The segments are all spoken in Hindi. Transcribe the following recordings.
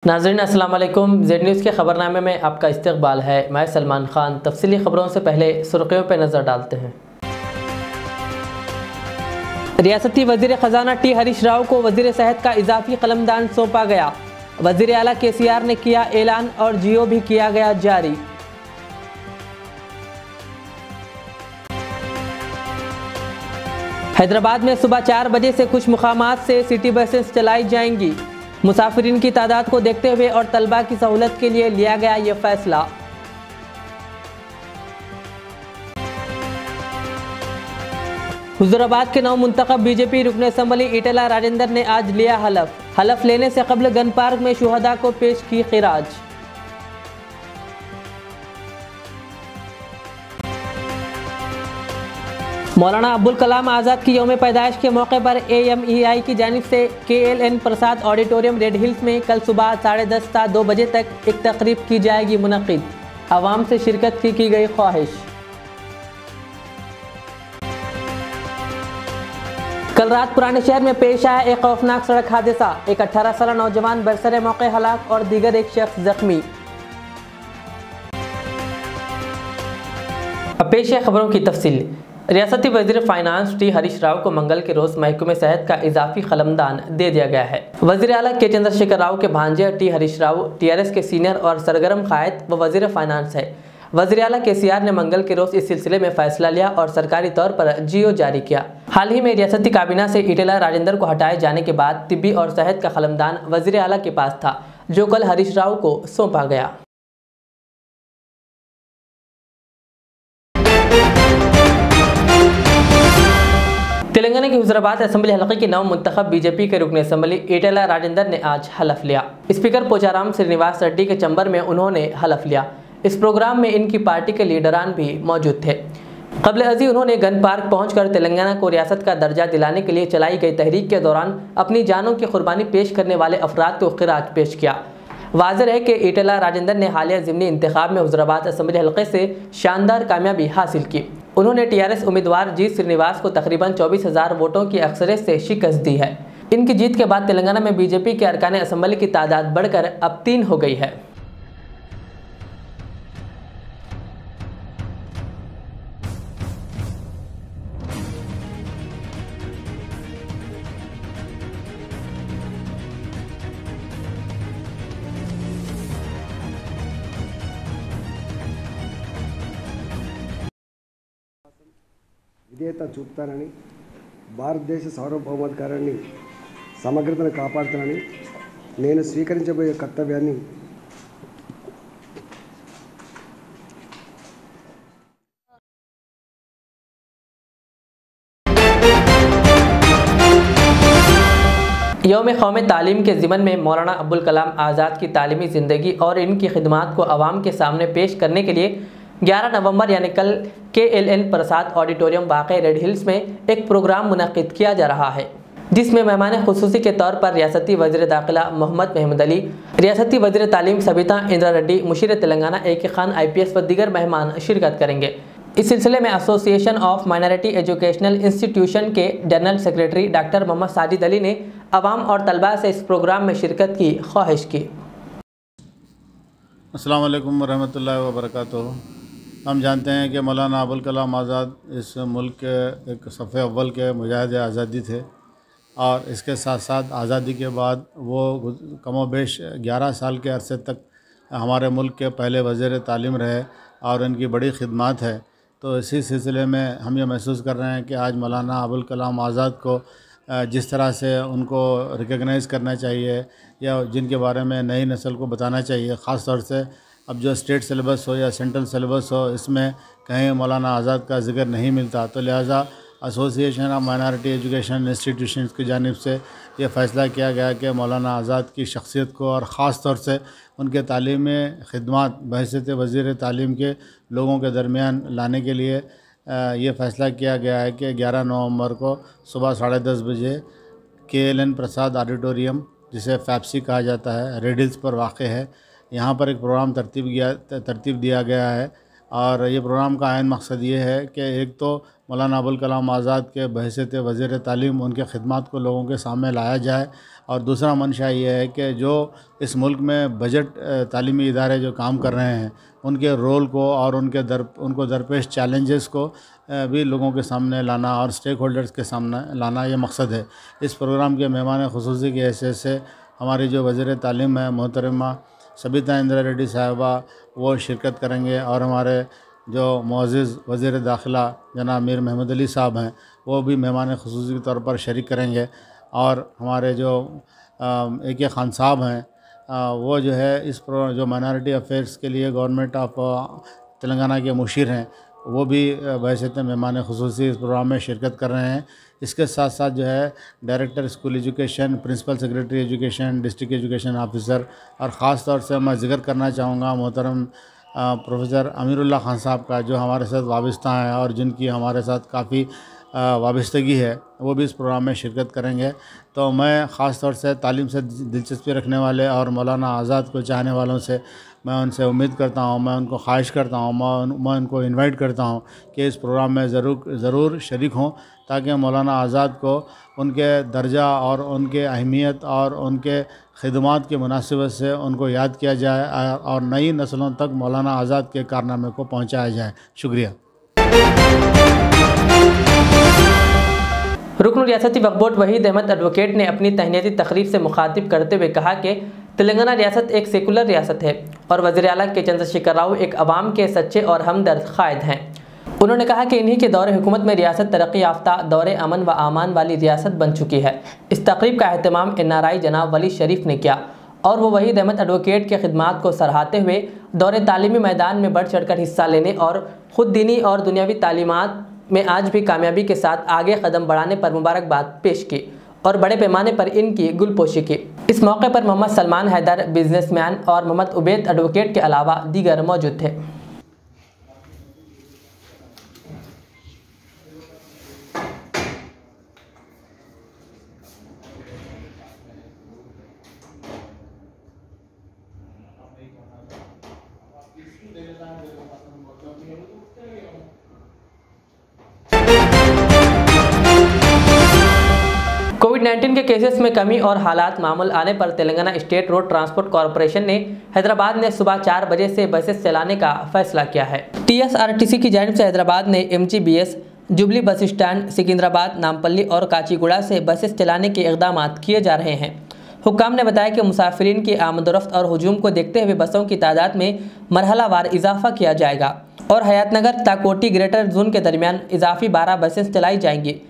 नाज़रीन अस्सलाम वालेकुम। ज़ेड न्यूज़ के ख़बरनामे में आपका इस्तकबाल है। मैं सलमान खान। तफसीली ख़बरों से पहले सुर्खियों पर नज़र डालते हैं। रियासती वज़ीर ख़जाना टी हरीश राव को वज़ीर सेहत का इजाफी कलमदान सौंपा गया। वज़ीर आला KCR ने किया ऐलान और जियो भी किया गया जारी। हैदराबाद में सुबह 4 बजे से कुछ मुकामात से सिटी बसेस चलाई जाएंगी। मुसाफिरीन की तादाद को देखते हुए और तलबा की सहूलत के लिए लिया गया ये फैसला। हुजूराबाद के नौ मुंतखब बीजेपी रुकन असम्बली ईटेला राजेंद्र ने आज लिया हलफ लेने से कबल गन पार्क में शुहदा को पेश की खिराज। मौलाना अब्दुल कलाम आज़ाद की यौम पैदाइश के मौके पर AMEI की जानिब से KLN प्रसाद ऑडिटोरियम रेड हिल्स में कल सुबह 10:30 से 2 बजे तक एक तकरीब की जाएगी मुनक़िद। आवाम से शिरकत की गई ख्वाहिश। कल रात पुराने शहर में पेश आया एक खौफनाक सड़क हादसा। एक 18 साला नौजवान बरसरे मौके हलाक और दीगर एक शख्स जख्मी। अब पेश है खबरों की तफसील। रियासती वज़ीर फाइनेंस टी हरीश राव को मंगल के रोज़ महकमे सेहत का इजाफी कलमदान दे दिया गया है। वज़ीर आला के चंद्रशेखर राव के भांजे टी हरीश राव TRS के सीनियर और सरगर्म कायद व वज़ीर फाइनेंस है। वज़ीर आला KCR ने मंगल के रोज़ इस सिलसिले में फैसला लिया और सरकारी तौर पर जियो जारी किया। हाल ही में रियासती काबीना से ईटेला राजेंद्र को हटाए जाने के बाद तिब्बी और सेहत का कलमदान वज़ीर आला के पास था, जो कल हरीश राव को सौंपा गया। तेलंगाना की हुजूराबाद असेंबली हलके के नव मुंतखब बीजेपी के रुकन असम्बली ईटेला राजेंद्र ने आज हलफ लिया। स्पीकर पोचाराम श्रीनिवास रेड्डी के चंबर में उन्होंने हलफ लिया। इस प्रोग्राम में इनकी पार्टी के लीडरान भी मौजूद थे। कबल अज़ी उन्होंने गन पार्क पहुंचकर तेलंगाना को रियासत का दर्जा दिलाने के लिए चलाई गई तहरीक के दौरान अपनी जानों की कुर्बानी पेश करने वाले अफराद को खिराज पेश किया। वाज़ेह है कि ईटेला राजेंद्र ने हालिया ज़िमनी इंतखाब में हुजूराबाद असेंबली हलके से शानदार कामयाबी हासिल की। उन्होंने TRS उम्मीदवार जी श्रीनिवास को तकरीबन 24,000 वोटों की अक्सरियत से शिकस्त दी है। इनकी जीत के बाद तेलंगाना में बीजेपी के अरकान असेंबली की तादाद बढ़कर अब 3 हो गई है। విధేయత చూపుతానని, భారతదేశ సార్వభౌమాధికారాన్ని సమగ్రతను కాపాడుతానని, నేను స్వీకరించబోయే కర్తవ్యాన్ని यौम क़ौमी तालीम के ज़िमन में मौलाना अब्दुल कलाम आज़ाद की तालीमी ज़िंदगी और इनकी खिदमात को आवाम के सामने पेश करने के लिए 11 नवंबर यानी कल KLN प्रसाद ऑडिटोरियम वाक़ई रेड हिल्स में एक प्रोग्राम मुनक़िद किया जा रहा है, जिसमें मेहमान खुसूसी के तौर पर रियासती वज़ीर दाखिला मोहम्मद महमूद अली, रियासती वज़ीर तालीम सबिता इंदिरा रेड्डी, मुशीर तेलंगाना AK खान IPS व दीगर मेहमान शिरकत करेंगे। इस सिलसिले में association of minority educational institution के general secretary doctor Mohammad Sajid Ali ने अवाम और तलबा से इस प्रोग्राम में शिरकत की ख्वाहिश की। अस्सलाम वालेकुम रहमतुल्लाहि व बरकातुहू। हम जानते हैं कि मौलाना अबुल कलाम आज़ाद इस मुल्क के एक सफ़े अव्वल के मुजाहिद आज़ादी थे और इसके साथ साथ आज़ादी के बाद वो कमोबेश 11 साल के अरसे तक हमारे मुल्क के पहले वज़ीर तालीम रहे और इनकी बड़ी खिदमत है। तो इसी सिलसिले में हम ये महसूस कर रहे हैं कि आज मौलाना अबुल कलाम आज़ाद को जिस तरह से उनको रिकग्नाइज़ करना चाहिए या जिनके बारे में नई नस्ल को बताना चाहिए, ख़ास तौर से अब जो स्टेट सिलेबस हो या सेंट्रल सिलेबस हो, इसमें कहीं मौलाना आज़ाद का ज़िक्र नहीं मिलता। तो लिहाजा association of minority education institutions की जानिब से ये फ़ैसला किया गया कि मौलाना आज़ाद की शख्सियत को और ख़ास तौर से उनके तालीमी खिदमत बहैसियत वज़ीर तालीम के लोगों के दरमियान लाने के लिए ये फ़ैसला किया गया है कि 11 नवंबर को सुबह 10:30 बजे KLN प्रसाद ऑडिटोरियम, जिसे फैप्सी कहा जाता है, रेड हिल्स पर वाक़ है, यहाँ पर एक प्रोग्राम तरतीब दिया गया है और ये प्रोग्राम का आयन मकसद ये है कि एक तो मौलाना अबुल कलाम आज़ाद के बहैसियत वज़ीर तालीम उनके खिदमात को लोगों के सामने लाया जाए, और दूसरा मंशा ये है कि जो इस मुल्क में बजट तालीमी इदारे जो काम कर रहे हैं उनके रोल को और उनको दरपेश चैलेंजेस को भी लोगों के सामने लाना और स्टेक होल्डर्स के सामने लाना, ये मकसद है। इस प्रोग्राम के मेहमान खुसूसी की हैसियत से हमारी जो वज़ीर तालीम है मोहतरमा सबिता इंदिरा रेड्डी साहिबा वो शिरकत करेंगे, और हमारे जो मुअज़्ज़िज़ वज़ीर दाखिला जनाब मीर महमूद अली साहब हैं वो भी मेहमान खुसूसी के तौर पर शरीक करेंगे, और हमारे जो AK खान साहब हैं वो जो है जो माइनॉरिटी अफेयर्स के लिए गवर्नमेंट ऑफ तेलंगाना के मुशीर हैं वो भी बहैसियत मेहमान खुसूसी इस प्रोग्राम में शिरकत कर रहे हैं। इसके साथ साथ जो है director school education, principal secretary education, district education officer, और ख़ास तौर से मैं ज़िक्र करना चाहूँगा मोहतरम प्रोफेसर अमीरुल्लाह खान साहब का, जो हमारे साथ वाबस्ता हैं और जिनकी हमारे साथ काफ़ी वाबस्तगी है, वो भी इस प्रोग्राम में शिरकत करेंगे। तो मैं ख़ास तौर से तालीम से दिलचस्पी रखने वाले और मौलाना आज़ाद को चाहने वालों से मैं उनसे उम्मीद करता हूँ, मैं उनको ख्वाहिश करता हूँ, मैं उनको इनवाइट करता हूँ कि इस प्रोग्राम में ज़रूर शरीक हों, ताकि मौलाना आज़ाद को उनके दर्जा और उनके अहमियत और उनके खिदमात की मुनासिबत से उनको याद किया जाए और नई नस्लों तक मौलाना आज़ाद के कारनामे को पहुँचाया जाए। शुक्रिया। रुकन रियासती वक्फ बोर्ड वहीद अहमद एडवोकेट ने अपनी तहनीती तकरीब से मुखातिब करते हुए कहा कि तेलंगाना रियासत एक सेकुलर रियासत है और वज़ीर आला के चंद्रशेखर राव एक अवाम के सच्चे और हमदर्द कायद हैं। उन्होंने कहा कि इन्हीं के दौरे हुकूमत में रियासत तरक्की याफ्ता, दौरे अमन व आमान वाली रियासत बन चुकी है। इस तकरीब का अहतमाम NRI जनाब वली शरीफ ने किया और वो वहीद अहमद एडवोकेट के खिदमात को सराहते हुए दौरे तालीमी मैदान में बढ़ चढ़कर हिस्सा लेने और ख़ुद दीनी और दुनियावी तालीमात में आज भी कामयाबी के साथ आगे कदम बढ़ाने पर मुबारकबाद पेश की और बड़े पैमाने पर इनकी गुलपोशी की। इस मौके पर मोहम्मद सलमान हैदर बिजनेसमैन और मोहम्मद उबैद एडवोकेट के अलावा दीगर मौजूद थे। कोविड-19 के केसेस में कमी और हालात मामूल आने पर Telangana state road transport corporation ने हैदराबाद में सुबह 4 बजे से बसेस चलाने का फैसला किया है। TSRTC की जानिब से हैदराबाद में MGBS, jubilee bus stand, Secunderabad, Nampally और काचीगुड़ा से बसेस चलाने के इक़दाम किए जा रहे हैं। हुक्काम ने बताया कि मुसाफिरीन की आमदोरफ्त और हुजूम को देखते हुए बसों की तादाद में मरहलावार इजाफा किया जाएगा और हयातनगर ताकोटी ग्रेटर जोन के दरमियान इजाफी 12 बसें चलाई जाएंगी।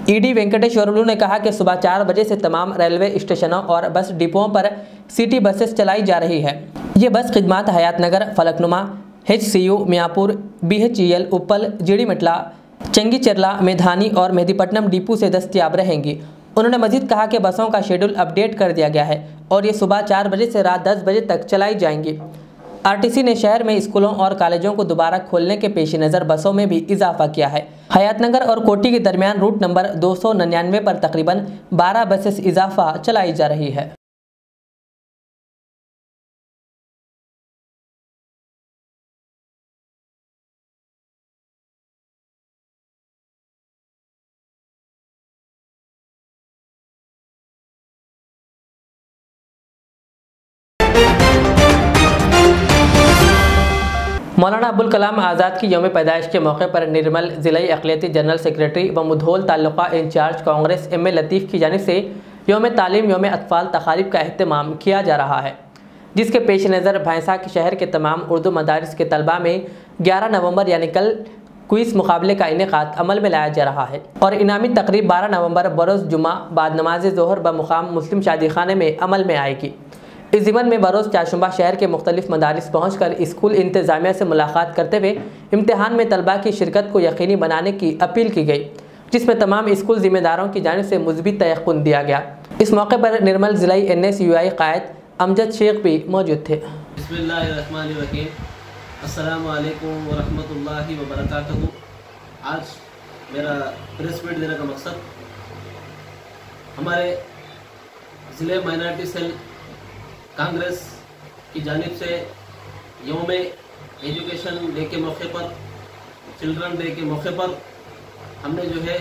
ED वेंकटेश्वरलू ने कहा कि सुबह 4 बजे से तमाम रेलवे स्टेशनों और बस डिपोओं पर सिटी बसेस चलाई जा रही है। ये बस खिदमात हयातनगर, फलकनुमा, HCU, मियाँपुर, BHEL, उप्पल, जीडीमिटला, चंगीचेरला, मेधानी और मेहदीपट्टनम डिपो से दस्तियाब रहेंगी। उन्होंने मजीद कहा कि बसों का शेड्यूल अपडेट कर दिया गया है और ये सुबह 4 बजे से रात 10 बजे तक चलाई जाएंगी। RTC ने शहर में स्कूलों और कॉलेजों को दोबारा खोलने के पेश नज़र बसों में भी इजाफा किया है। हयातनगर और कोटी के दरमियान रूट नंबर 299 पर तकरीबन 12 बसेस इजाफा चलाई जा रही है। मौलाना अबुल कलाम आज़ाद की यौम पैदाइश के मौके पर निर्मल ज़िलाई अक़लियती जनरल सेक्रेटरी व मुधोल ताल्लुक़ा इंचार्ज कांग्रेस MA लतीफ़ की जानिब से यौम तालीम, यौम अतफ़ाल तक़ारीब का अहतमाम किया जा रहा है, जिसके पेश नज़र भैंसा के शहर के तमाम उर्दू मदारिस के तलबा में 11 नवंबर यानी कल क्विज़ मुकाबले का इनेकाद अमल में लाया जा रहा है और इनामी तकरीब 12 नवंबर बरोज़ जुमा बाद नमाज ज़ोहर बमुकाम मुस्लिम शादी खाने में अमल में आएगी। इस ज़िमन में बरोज़ चारशुंबा शहर के मुख्तलिफ मदारिस पहुँचकर स्कूल इंतज़ामिया से मुलाकात करते हुए इम्तिहान में तलबा की शिरकत को यकीनी बनाने की अपील की गई, जिसमें तमाम स्कूल ज़िम्मेदारों की जानिब से मुस्बित तयक़्क़ुन दिया गया। इस मौके पर निर्मल ज़िलाई NSUI कायद अमजद शेख भी मौजूद थे। बिस्मिल्लाहिर्रहमानिर्रहीम, अस्सलामु अलैकुम व रहमतुल्लाहि व बरकातहू। आज मेरा प्रेस मीट देने का मकसद हमारे ज़िले माइनॉरिटी सेल कांग्रेस की जानिब से यौम एजुकेशन डे के मौके पर, चिल्ड्रन डे के मौके पर हमने जो है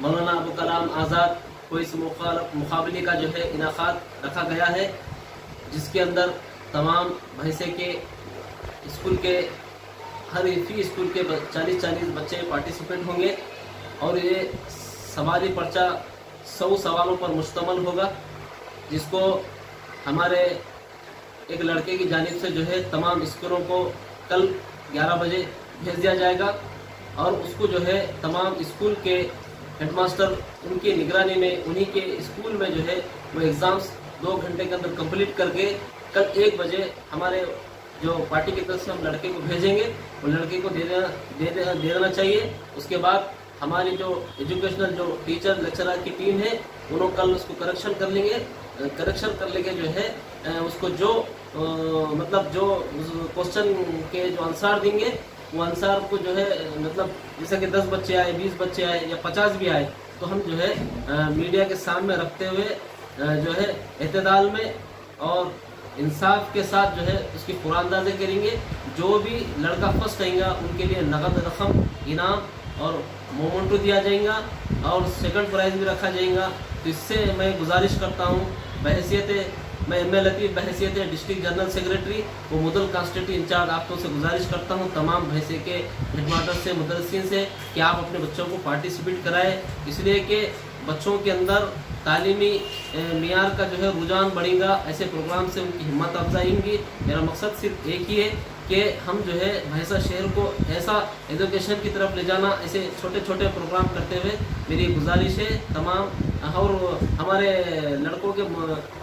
मौलाना अबुल कलाम आज़ाद को इस मुकाबले का जो है इनाकात रखा गया है, जिसके अंदर तमाम भैंसे के स्कूल के हर फी स्कूल के 40-40 बच्चे पार्टिसिपेंट होंगे और ये सवाली पर्चा 100 सवालों पर मुश्तमल होगा, जिसको हमारे एक लड़के की जानिब से जो है तमाम स्कूलों को कल 11 बजे भेज दिया जाएगा और उसको जो है तमाम स्कूल के हेडमास्टर उनकी निगरानी में उन्हीं के स्कूल में जो है वो एग्ज़ाम्स 2 घंटे के अंदर कंप्लीट करके कल 1 बजे हमारे जो पार्टी की तरफ से हम लड़के को भेजेंगे वो लड़के को दे देना चाहिए। उसके बाद हमारी जो एजुकेशनल जो टीचर लेक्चरर की टीम है उन्होंने कल उसको करेक्शन कर लेंगे जो है उसको जो मतलब जो क्वेश्चन के जो आंसर देंगे वो आंसर को जो है मतलब जैसे कि 10 बच्चे आए, 20 बच्चे आए या 50 भी आए तो हम जो है मीडिया के सामने रखते हुए जो है एतदाल में और इंसाफ के साथ जो है उसकी कुरानदाजी करेंगे। जो भी लड़का फर्स्ट आएगा उनके लिए नगद रकम इनाम और मोमेंटो दिया जाएगा और सेकंड प्राइज़ भी रखा जाएगा। तो इससे मैं गुजारिश करता हूँ मैं एम लतीफ़ बहैसियत डिस्ट्रिक्ट जनरल सेक्रेटरी वो मुदल कॉन्स्टिट्यूंसी इंचार्ज आपको से गुजारिश करता हूँ तमाम भैंसे के हेडमास्टर से मुदरसिन से कि आप अपने बच्चों को पार्टिसिपेट कराएं, इसलिए कि बच्चों के अंदर तालीमी मियार का जो है रुझान बढ़ेगा। ऐसे प्रोग्राम से उनकी हिम्मत अफजाई होगी। मेरा मकसद सिर्फ एक ही है कि हम जो है भैंसा शहर को ऐसा एजुकेशन की तरफ ले जाना, ऐसे छोटे छोटे प्रोग्राम करते हुए मेरी गुजारिश है तमाम और हमारे लड़कों के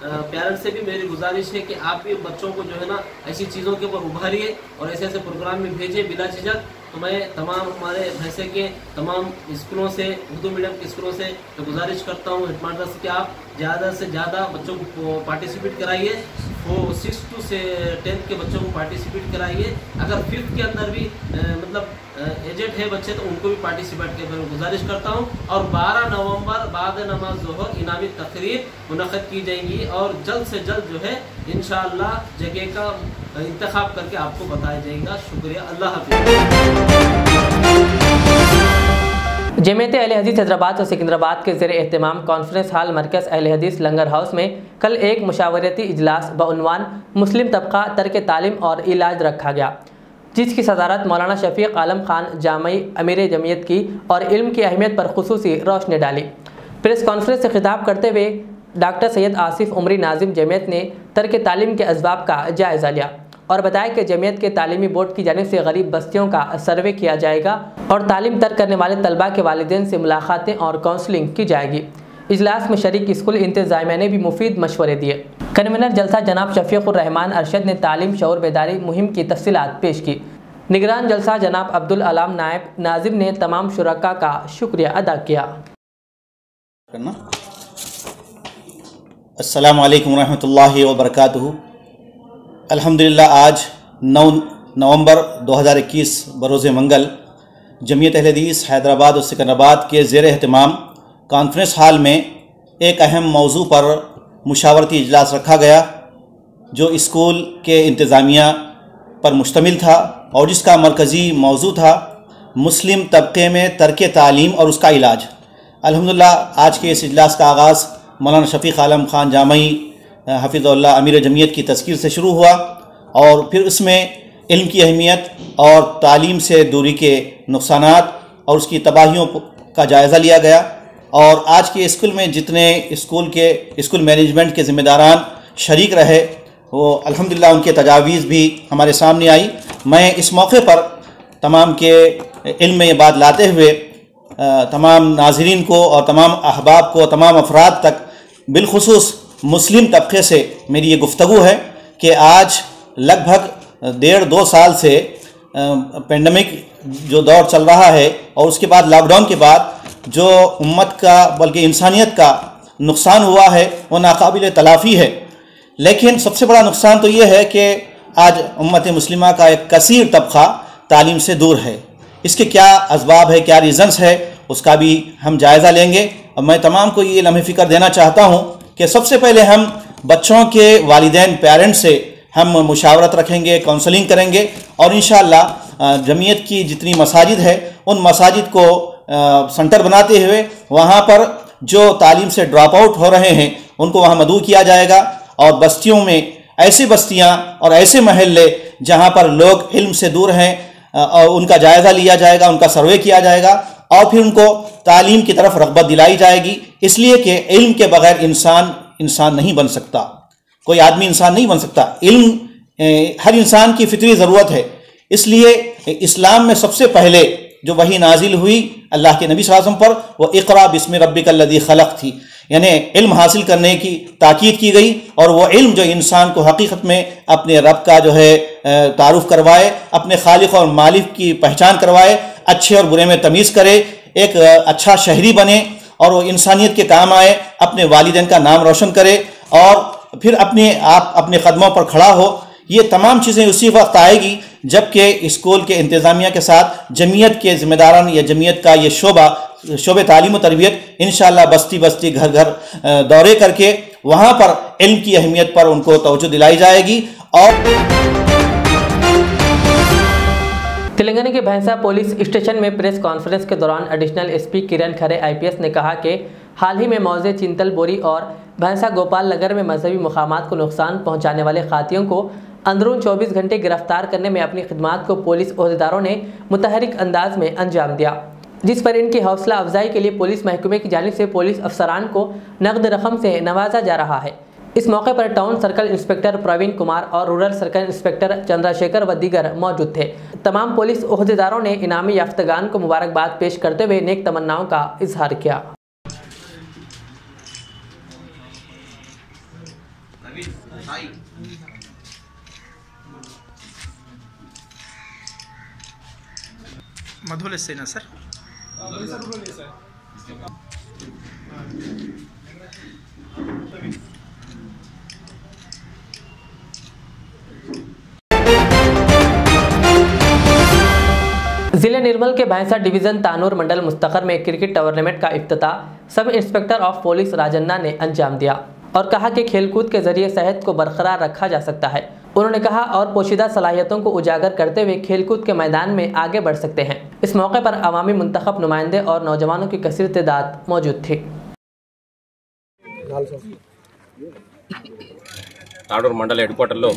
पेरेंट्स से भी मेरी गुजारिश है कि आप भी बच्चों को जो है ना ऐसी चीज़ों के ऊपर उभारिए और ऐसे ऐसे प्रोग्राम में भेजिए बिला झिझक। तो मैं तमाम हमारे भैंसे के तमाम स्कूलों से, उर्दू मीडियम के स्कूलों से तो गुजारिश करता हूँ हेडमास्टर से कि आप ज़्यादा से ज़्यादा बच्चों को पार्टिसिपेट कराइए। वो 6 to 10 के बच्चों को पार्टिसिपेट कराइए। अगर 5th के अंदर भी मतलब एजेड है बच्चे तो उनको भी पार्टिसिपेट के मैं गुजारिश करता हूँ। और 12 नवंबर बाद नमाज ज़ोहर इनामी तकरीर मुनक़्क़द की जाएंगी और जल्द से जल्द जो है इंशाअल्लाह जगह का इंतखाब करके आपको बताया जाएगा। शुक्रिया, अल्लाह हाफ़िज़। जमीयत अहले हदीस हैदराबाद और सिकंदराबाद के ज़ेर एहतमाम कॉन्फ्रेंस हॉल मरकज़ अहले हदीस लंगर हाउस में कल एक मुशावरती इजलास बउनवान मुस्लिम तबका तर्क तालीम और इलाज रखा गया, जिसकी सदारत मौलाना शफीक आलम खान जामई अमीर जमीयत की और इल्म की अहमियत पर खुसूसी रोशनी डाली। प्रेस कॉन्फ्रेंस से खिताब करते हुए डॉक्टर सैयद आसिफ उमरी नाजिम जमीयत ने तर्क तालीम के असबाब का जायज़ा लिया और बताया कि जमीयत के तालीमी बोर्ड की जानिब से गरीब बस्तियों का सर्वे किया जाएगा और तालीम तर्क करने वाले तलबा के वालिदैन से मुलाकातें और काउंसलिंग की जाएगी। इजलास में शरीक स्कूल इंतजामिया ने भी मुफीद मशवरे दिए। कन्वीनर जलसा जनाब शफीकुर रहमान अरशद ने तालीम शऊर बेदारी मुहिम की तफसीलात पेश की। निगरान जलसा जनाब अब्दुल अलाम नायब नाजिम ने तमाम शुरका का शुक्रिया अदा किया। अस्सलामु अलैकुम रहमतुल्लाहि व बरकातुहू। अल्हम्दुलिल्लाह आज 9 नवंबर 2021 बरोज़ मंगल जमीयत अहले हदीस हैदराबाद और सिकंदराबाद के ज़ेर एहतमाम कॉन्फ्रेंस हॉल में एक अहम मौजू पर मुशावरती इजलास रखा गया, जो स्कूल के इंतज़ामिया पर मुश्तमिल था और जिसका मरकज़ी मौजू था मुस्लिम तबके में तर्क तालीम और उसका इलाज। अल्हम्दुलिल्लाह आज के इस इजलास का आगाज़ मौलाना शफीक आलम खान जामई हफ़िज़हुल्लाह अमीर जमीयत की तज़कीर से शुरू हुआ और फिर उसमें इल्म की अहमियत और तालीम से दूरी के नुकसानात और उसकी तबाहियों का जायज़ा लिया गया। और आज के स्कूल में जितने स्कूल मैनेजमेंट के ज़िम्मेदारान शरीक रहे वो अल्हम्दुलिल्लाह उनके तजावीज़ भी हमारे सामने आई। मैं इस मौके पर तमाम के इल्म में ये बात लाते हुए तमाम नाज़रीन को और तमाम अहबाब को, तमाम अफराद तक बिलखुसूस मुस्लिम तबके से मेरी ये गुफ्तगू है कि आज लगभग 1.5-2 साल से पेंडेमिक जो दौर चल रहा है और उसके बाद लॉकडाउन के बाद जो उम्मत का बल्कि इंसानियत का नुकसान हुआ है वो नाकाबिल तलाफ़ी है। लेकिन सबसे बड़ा नुकसान तो ये है कि आज उम्मत मुस्लिमा का एक कसीर तबका तालीम से दूर है। इसके क्या असबाब है, क्या रीज़न्स है, उसका भी हम जायज़ा लेंगे। और मैं तमाम को ये लम्हे फ़िक्र देना चाहता हूँ कि सबसे पहले हम बच्चों के वालिदैन पेरेंट्स से हम मुशावरत रखेंगे, काउंसलिंग करेंगे और इंशाअल्लाह जमीयत की जितनी मसाजिद है उन मसाजिद को सेंटर बनाते हुए वहाँ पर जो तालीम से ड्रॉप आउट हो रहे हैं उनको वहाँ मदऊ किया जाएगा और बस्तियों में ऐसी बस्तियाँ और ऐसे महल्ले जहाँ पर लोग इल्म से दूर हैं और उनका जायज़ा लिया जाएगा, उनका सर्वे किया जाएगा और फिर उनको तालीम की तरफ रग़बत दिलाई जाएगी। इसलिए कि इल्म के बग़ैर इंसान नहीं बन सकता, कोई आदमी इंसान नहीं बन सकता। इल्म हर इंसान की फितरी ज़रूरत है। इसलिए इस्लाम में सबसे पहले जो वही नाजिल हुई अल्लाह के नबी सल्लल्लाहु अलैहि वसल्लम पर वो इक़रा बिस्मि रब्बिकल लज़ी खलक़ थी, यानी इल्म हासिल करने की ताकीद की गई और वो इल्म जो इंसान को हकीकत में अपने रब का जो है तारुफ करवाए, अपने खालिक और मालिक की पहचान करवाए, अच्छे और बुरे में तमीज़ करे, एक अच्छा शहरी बने और वो इंसानियत के काम आए, अपने वालिदैन का नाम रोशन करे और फिर अपने कदमों पर खड़ा हो। ये तमाम चीज़ें उसी वक्त आएगी जबकि स्कूल के इंतज़ामिया के साथ जमीयत के ज़िम्मेदारान या जमीयत का ये शोबे तालीम व तरबियत इंशाअल्लाह बस्ती बस्ती घर घर दौरे करके वहाँ पर इल्म की अहमियत पर उनको तवज्जो दिलाई जाएगी। और तेलंगाना के भैंसा पुलिस स्टेशन में प्रेस कॉन्फ्रेंस के दौरान एडिशनल एसपी किरण खरे आईपीएस ने कहा कि हाल ही में मौजे चिंतल बोरी और भैंसा गोपाल नगर में मजहबी मुकामात को नुकसान पहुंचाने वाले खातियों को अंदरून 24 घंटे गिरफ्तार करने में अपनी खिदमात को पुलिस ओहदेदारों ने मुतहरिक अंदाज में अंजाम दिया, जिस पर इनकी हौसला अफजाई के लिए पुलिस महकमे की जानिब से पुलिस अफसरान को नकद रकम से नवाजा जा रहा है। इस मौके पर town circle inspector Praveen Kumar और रूरल सर्कल इंस्पेक्टर चंद्रशेखर व दीगर मौजूद थे। तमाम पुलिस ओहदेदारों ने इनामी याफ्तगान को मुबारकबाद पेश करते हुए नेक तमन्नाओं का इजहार किया। मधुल सेना सर। जिले निर्मल के भैंसा डिवीजन तानूर मंडल मुस्तखर में क्रिकेट टूर्नामेंट का इफ्तिताह sub inspector of police Rajanna ने अंजाम दिया और कहा कि खेलकूद के जरिए सेहत को बरकरार रखा जा सकता है। उन्होंने कहा और पोशीदा सलाहियतों को उजागर करते हुए खेलकूद के मैदान में आगे बढ़ सकते हैं। इस मौके पर अवामी मुंतखब नुमाइंदे और नौजवानों की कसीर तादाद मौजूद थी। తాడూరు మండల హెడ్ క్వార్టర్లో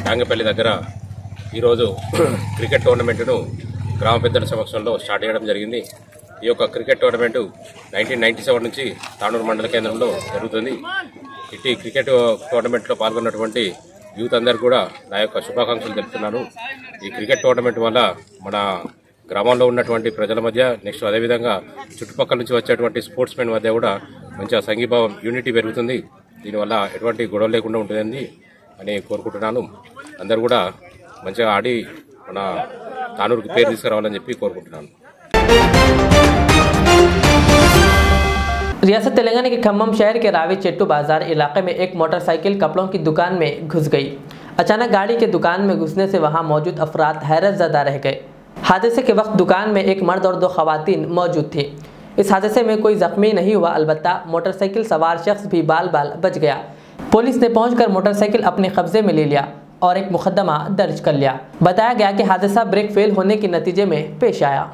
టాంగపల్లి దగ్గర ఈరోజు క్రికెట్ టోర్నమెంట్ను గ్రామ పెద్దల సమక్షంలో స్టార్ట్ చేయడం జరిగింది। ఈ యొక్క క్రికెట్ టోర్నమెంట్ 1997 నుంచి తాడూరు మండల కేంద్రంలో జరుగుతుంది। ఇట్టి క్రికెట్ టోర్నమెంట్లో పాల్గొన్నటువంటి యూత్ అందరూ కూడా నా యొక్క శుభాకాంక్షలు తెలుపుతున్నాను। ఈ క్రికెట్ టోర్నమెంట్ వల్ల మన గ్రామంలో ఉన్నటువంటి ప్రజల మధ్య నెక్స్ట్ అదేవిధంగా చుట్టుపక్కల నుంచి వచ్చేటువంటి స్పోర్ట్స్ మెన్ మధ్య కూడా మంచిగా సంఘీభావం యూనిటీ పెరుగుతుంది। దీనివల్ల ఎటువంటి గొడవ లేకుండా ఉంటుందని అని కోరుకుంటున్నాను। అందరూ కూడా మంచిగా ఆడి మన తానూరుకి పేరు తీసుకురావాలని చెప్పి కోరుకుంటున్నాను। रियासत तेलंगाना के खम्मम शहर के रावी चेट्टू बाजार इलाके में एक मोटरसाइकिल कपड़ों की दुकान में घुस गई। अचानक गाड़ी के दुकान में घुसने से वहां मौजूद अफराद हैरत ज़दा रह गए। हादसे के वक्त दुकान में एक मर्द और 2 खवातीन मौजूद थी। इस हादसे में कोई जख्मी नहीं हुआ, अलबत्ता मोटरसाइकिल सवार शख्स भी बाल बाल बच गया। पुलिस ने पहुंचकर मोटरसाइकिल अपने कब्जे में ले लिया और एक मुकदमा दर्ज कर लिया। बताया गया कि हादसा ब्रेक फेल होने के नतीजे में पेश आया।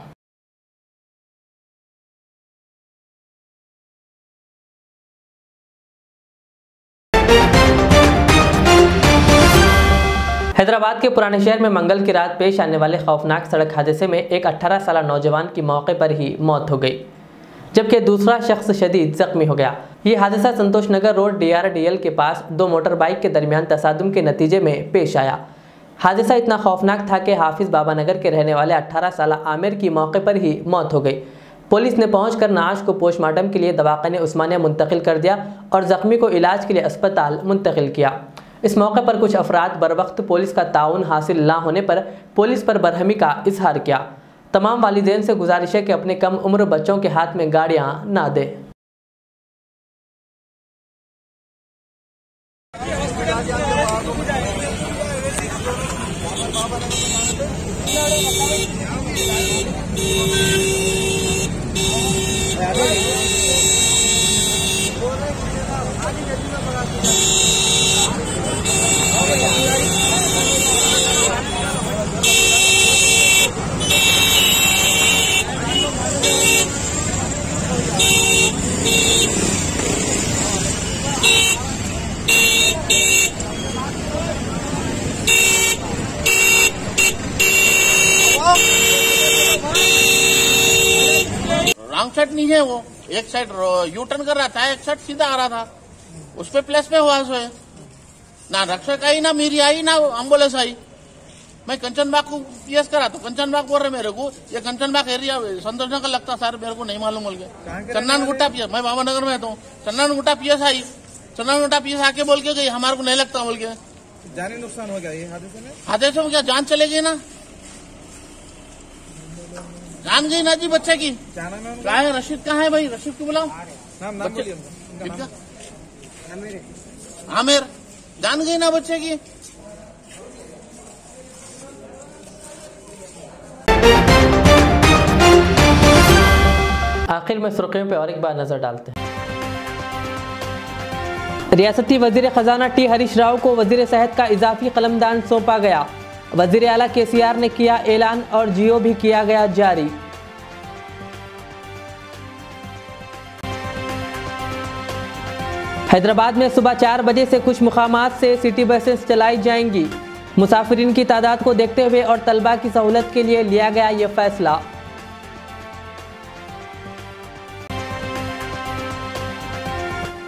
हैदराबाद के पुराने शहर में मंगल की रात पेश आने वाले खौफनाक सड़क हादसे में एक 18 साल नौजवान की मौके पर ही मौत हो गई, जबकि दूसरा शख्स शदीद जख्मी हो गया। ये हादसा संतोष नगर रोड DRDL के पास 2 मोटर बाइक के दरमियान तसादुम के नतीजे में पेश आया। हादसा इतना खौफनाक था कि हाफिज बाबा नगर के रहने वाले 18 साल आमिर की मौके पर ही मौत हो गई। पुलिस ने पहुंचकर नाश को पोस्टमार्टम के लिए दवाखाने उस्मानिया मुंतकिल कर दिया और जख्मी को इलाज के लिए अस्पताल मुंतकिल किया। इस मौके पर कुछ अफराद बर वक्त पुलिस का ताउन हासिल ना होने पर पुलिस पर बरहमी का इजहार किया। तमाम वालिदैन से गुजारिश है कि अपने कम उम्र बच्चों के हाथ में गाड़ियां ना दें। रॉन्ग साइड नहीं है, वो एक साइड यू टर्न कर रहा था, एक साइड सीधा आ रहा था, उस पे प्लेस पे हुआ सो है। ना रक्षक आई, ना मेरी आई, ना एम्बुलेंस आई। मैं कंचनबाग को पीएस करा तो कंचनबाग बोल रहे मेरे को ये कंचनबाग एरिया संतोष नगर लगता सर, मेरे को नहीं मालूम बोल के। चन्नान गुट्टा पीएस, मैं बाबा नगर में तो चन्नान गुट्टा पीएस आई, चन्नान गुट्टा पीएस आके बोल के गई हमारे को नहीं लगता बोल के। जानी नुकसान हो गया ये हादसे में? हादसे में क्या जान चलेगी ना, जान गई ना जी बच्चे की। क्या है रशीद, कहाँ है भाई रशीद को बुलाओ, आमिर, जान गई ना बच्चे की। आखिर में सुर्खियों पे और एक बार नजर डालते हैं। रियासती वजीर खजाना टी हरीश राव को वजीर सेहत का इजाफी कलमदान सौंपा गया। वजीर आला केसीआर ने किया ऐलान और जियो भी किया गया जारी। हैदराबाद में सुबह 4 बजे से कुछ मुकामात से सिटी बसेस चलाई जाएंगी। मुसाफिरीन की तादाद को देखते हुए और तलबा की सहूलत के लिए लिया गया ये फैसला।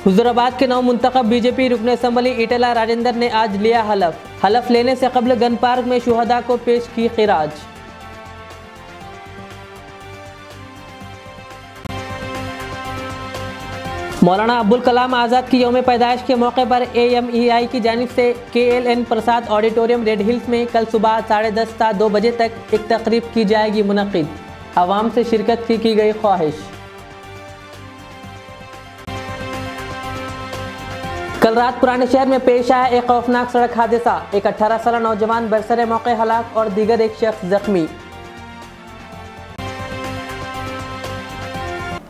हुजूराबाद के नवमुंतखब बीजेपी रुकन असम्बली ईटेला राजेंद्र ने आज लिया हलफ लेने से कबल गन पार्क में शुहदा को पेश की खिराज। मौलाना अब्दुल कलाम आज़ाद की यौम पैदाइश के मौके पर AMEI की जानिब से KLN प्रसाद ऑडिटोरियम रेड हिल्स में कल सुबह 10:30 से 2 बजे तक एक तकरीब की जाएगी मुनक़िद। आवाम से शिरकत की गई ख्वाहिश। कल रात पुराने शहर में पेश आया एक खौफनाक सड़क हादसा। एक 18 साल नौजवान बरसरे मौके हलाक और दीगर एक शख्स जख्मी।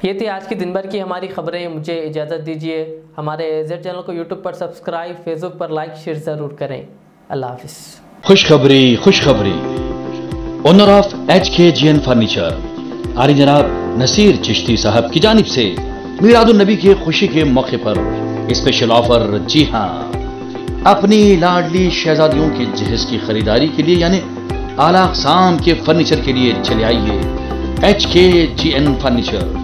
ये थी आज की दिन भर की हमारी खबरें। मुझे इजाज़त दीजिए। हमारे AZ चैनल को YouTube पर सब्सक्राइब, फेसबुक पर लाइक शेयर ज़रूर करें। अल्लाह हाफिज़। खुशखबरी ओनर ऑफ HKGN फर्नीचर आरी जनाब नसीर चिश्ती साहब की जानिब से मीलादुन नबी की खुशी के मौके पर स्पेशल ऑफर। जी हाँ, अपनी लाडली शहजादियों के जहेज की खरीदारी के लिए यानी आला अक़साम के फर्नीचर के लिए चले आइए HKGN फर्नीचर।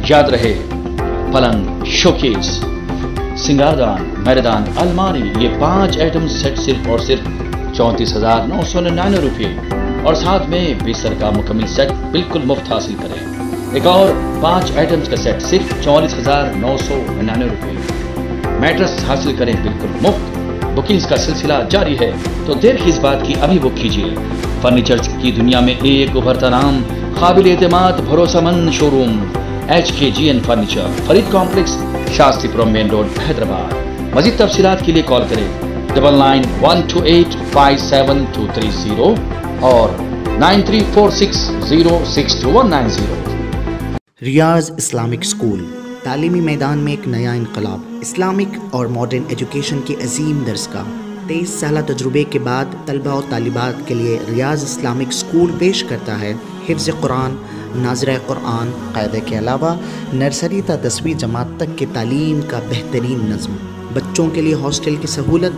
याद रहे, पलंग, शोकेस, सिंगारदान, मैदान, अलमारी, ये 5 आइटम सेट सिर्फ और सिर्फ 34,999 रुपये और साथ में बिस्तर का मुकम्मल सेट बिल्कुल मुफ्त हासिल करें। एक और 5 आइटम्स का सेट सिर्फ 44,999 रुपये। मैट्रेस हासिल करें बिल्कुल मुफ्त। बुकिंग्स का सिलसिला जारी है, तो देर किस बात की, अभी बुक कीजिए। फर्नीचर की दुनिया में एक उभरता नाम, काबिल एतमाद भरोसेमंद showroom HKGN furniture, Farid complex, Shastripuram main road, Hyderabad. मजीद तफसीलात के लिए कॉल करें 9912857230 और 9346062190। रियाज इस्लामिक स्कूल तालीमी मैदान में एक नया इनकलाब। इस्लामिक और मॉडर्न एजुकेशन की अजीम दरसगाह। 23 साल तजुर्बे के बाद तलबा और तालिबात के लिए रियाज इस्लामिक स्कूल पेश करता है हिफ्ज़ कुरान, नाज़िरा कुरान, क़ायदे के अलावा नर्सरी ता 10वीं जमात तक की तालीम का बेहतरीन नज़्म। बच्चों के लिए हॉस्टल की सहूलत,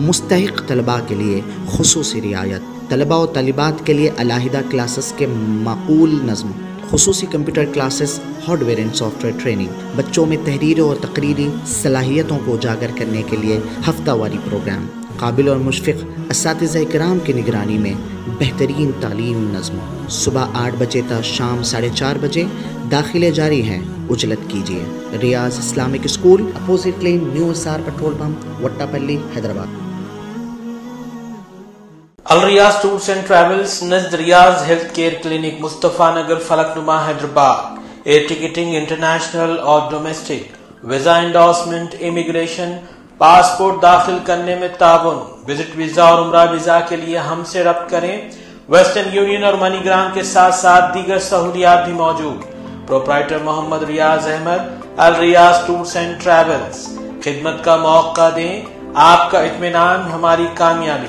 मुस्तहिक़ तलबा के लिए खुसूसी रियायत, तलबा और तालिबात के लिए अलहदा क्लासेस के माकूल नज़्म, खुसूसी computer classes, hardware and software training. बच्चों में तहरीरी और तकरीरी सलाहियतों को उजागर करने के लिए हफ्तावारी प्रोग्राम। काबिल और मुशफ़िक़ असातिज़ा इकराम की निगरानी में बेहतरीन तालीम नज़्म। सुबह 8 बजे तक शाम 4:30 बजे दाखिले जारी हैं। उजलत कीजिए। Riyaz Islamic school, opposite lane, new SR petrol pump, Vattepally, Hyderabad. Al Riyaz tours and travels नज़द Riyaz health care clinic, Mustafa Nagar, Falaknuma, Hyderabad. Air ticketing international और domestic, visa endorsement, immigration, passport दाखिल करने में ताउन, विजिट वीजा और उम्रा वीजा के लिए हमसे रब्त करें। वेस्टर्न यूनियन और मनीग्राम के साथ साथ दीगर सहूलियात भी मौजूद। Proprietor Mohammad Riyaz Ahmad, Al Riyaz tours and travels. खिदमत का मौका दें, आपका इत्मीनान हमारी कामयाबी।